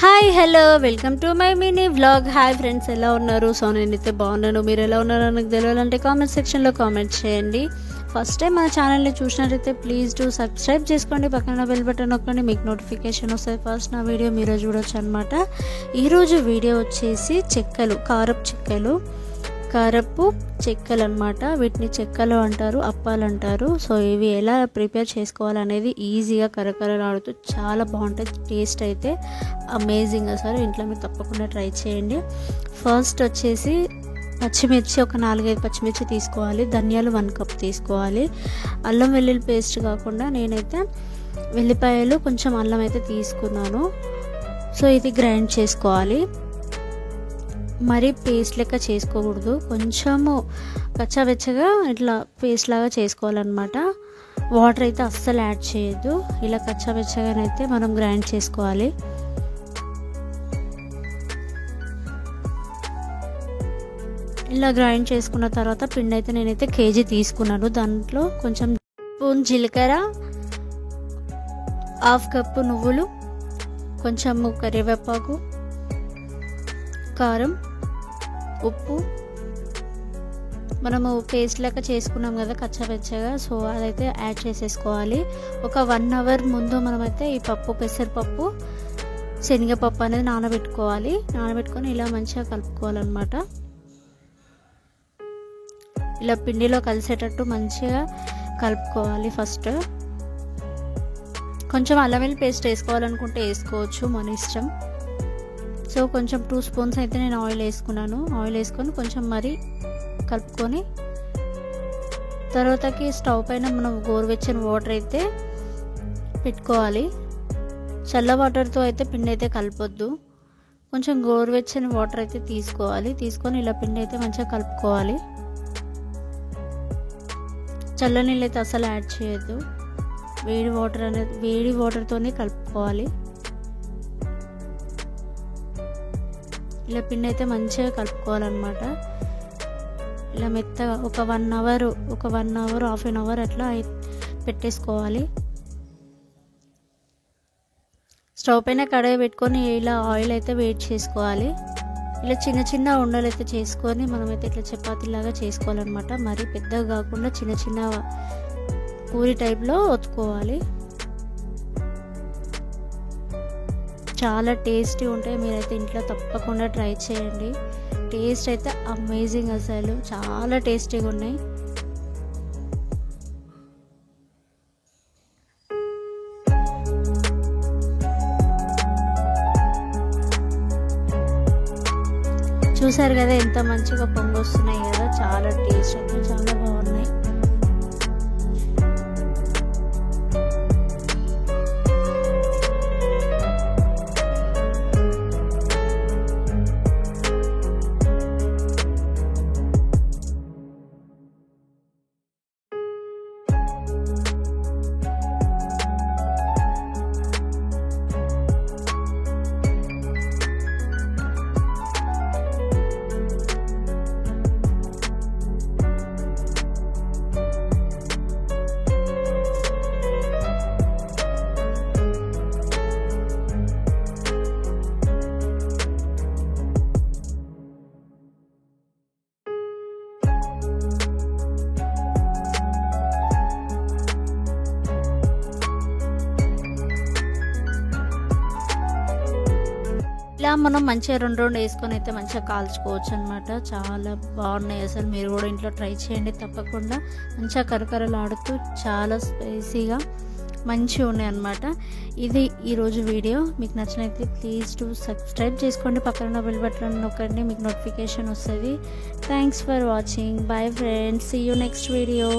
Hi hello welcome to my mini vlog. Hi friends, ఎలా ఉన్నారు? So నేనైతే బాగున్నాను. మీరు ఎలా ఉన్నారో నాకు తెలియాలంటే కామెంట్ సెక్షన్లో కామెంట్ చేయండి. ఫస్ట్ టైం మన ఛానల్ని చూసినట్లయితే ప్లీజ్ డూ సబ్స్క్రైబ్ చేసుకోండి, పక్కన బెల్ బటన్ నొక్కండి, మీకు నోటిఫికేషన్ వస్తుంది. ఫస్ట్ నా వీడియో మీరు చూడొచ్చు అనమాట. ఈరోజు వీడియో వచ్చేసి చెక్కలు, కారపు చెక్కలు అనమాట. వీటిని చెక్కలు అంటారు, అప్పాలు అంటారు. సో ఇవి ఎలా ప్రిపేర్ చేసుకోవాలనేది ఈజీగా కరకరలాడుతూ చాలా బాగుంటుంది. టేస్ట్ అయితే అమేజింగ్. అసలు ఇంట్లో మీరు తప్పకుండా ట్రై చేయండి. ఫస్ట్ వచ్చేసి పచ్చిమిర్చి, ఒక 4-5 పచ్చిమిర్చి తీసుకోవాలి. ధనియాలు 1 కప్ తీసుకోవాలి. అల్లం వెల్లుల్లి పేస్ట్ కాకుండా నేనైతే వెల్లిపాయలు కొంచెం అల్లం అయితే తీసుకున్నాను. సో ఇది గ్రైండ్ చేసుకోవాలి. మరీ పేస్ట్ లెక్క చేసుకోకూడదు, కొంచెము కచ్చావెచ్చగా ఇట్లా పేస్ట్ లాగా చేసుకోవాలన్నమాట. వాటర్ అయితే అస్సలు యాడ్ చేయొద్దు. ఇలా కచ్చావెచ్చగానైతే మనం గ్రైండ్ చేసుకోవాలి. ఇలా గ్రైండ్ చేసుకున్న తర్వాత పిండి అయితే నేనైతే కేజీ తీసుకున్నాను. దాంట్లో కొంచెం స్పూన్ జీలకర్ర, 1/2 కప్పు నువ్వులు, కొంచెము కరివేపాకు, కారం, ఉప్పు, మనము పేస్ట్ లెక్క చేసుకున్నాం కదా కచ్చావెచ్చగా, సో అదైతే యాడ్ చేసేసుకోవాలి. ఒక 1 అవర్ ముందు మనమైతే ఈ పప్పు, పెసరపప్పు, శనగపప్పు అనేది నానబెట్టుకొని ఇలా మంచిగా కలుపుకోవాలన్నమాట. ఇలా పిండిలో కలిసేటట్టు మంచిగా కలుపుకోవాలి. ఫస్ట్ కొంచెం అల్లం వెల్లుల్లి పేస్ట్ వేసుకోవాలనుకుంటే వేసుకోవచ్చు, మన ఇష్టం. సో కొంచెం 2 స్పూన్స్ అయితే నేను ఆయిల్ వేసుకున్నాను. ఆయిల్ వేసుకొని కొంచెం మరి కలుపుకొని తర్వాతకి స్టవ్ పైన మనం గోరువెచ్చని వాటర్ అయితే పెట్టుకోవాలి. చల్ల వాటర్తో అయితే పిండి అయితే కలపొద్దు. కొంచెం గోరువెచ్చని వాటర్ అయితే తీసుకోవాలి. తీసుకొని ఇలా పిండి అయితే మంచిగా కలుపుకోవాలి. చల్ల నీళ్ళు అయితే అసలు యాడ్ చేయొద్దు. వేడి వాటర్తోనే కలుపుకోవాలి. ఇలా పిండి అయితే మంచిగా కలుపుకోవాలన్నమాట. ఇలా మెత్తగా ఒక 1 అవర్, హాఫ్ అన్ అవర్ అట్లా పెట్టేసుకోవాలి. స్టవ్ పైన కడాయి పెట్టుకొని ఇలా ఆయిల్ అయితే వేడి చేసుకోవాలి. ఇలా చిన్న చిన్న ఉండలు అయితే చేసుకొని మనమైతే ఇట్లా చపాతీలాగా చేసుకోవాలన్నమాట. మరి పెద్దగా కాకుండా చిన్న చిన్న పూరి టైప్లో ఒత్తుకోవాలి. చాలా టేస్టీ ఉంటాయి. మీరైతే ఇంట్లో తప్పకుండా ట్రై చేయండి. టేస్ట్ అయితే అమేజింగ్, అసలు చాలా టేస్టీగా ఉన్నాయి. చూసారు కదా ఎంత మంచిగా పొంగొస్తున్నాయి కదా, చాలా టేస్ట్ అయితే చాలా బాగున్నాయి. ఇలా మనం మంచిగా 2 వేసుకొని అయితే మంచిగా కాల్చుకోవచ్చు అనమాట. చాలా బాగున్నాయి. అసలు మీరు కూడా ఇంట్లో ట్రై చేయండి తప్పకుండా. మంచిగా కరకరలాడుతూ చాలా స్పైసీగా మంచిగా ఉన్నాయి అనమాట. ఇది ఈరోజు వీడియో. మీకు నచ్చినైతే ప్లీజ్ డూ సబ్స్క్రైబ్ చేసుకోండి, పక్కన బెల్ బటన్ నొక్కండి, మీకు నోటిఫికేషన్ వస్తుంది. Thanks for watching. Bye friends, see you next video.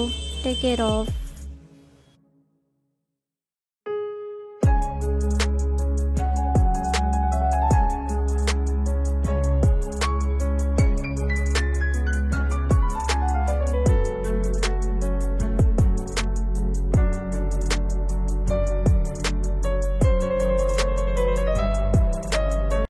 Take care of.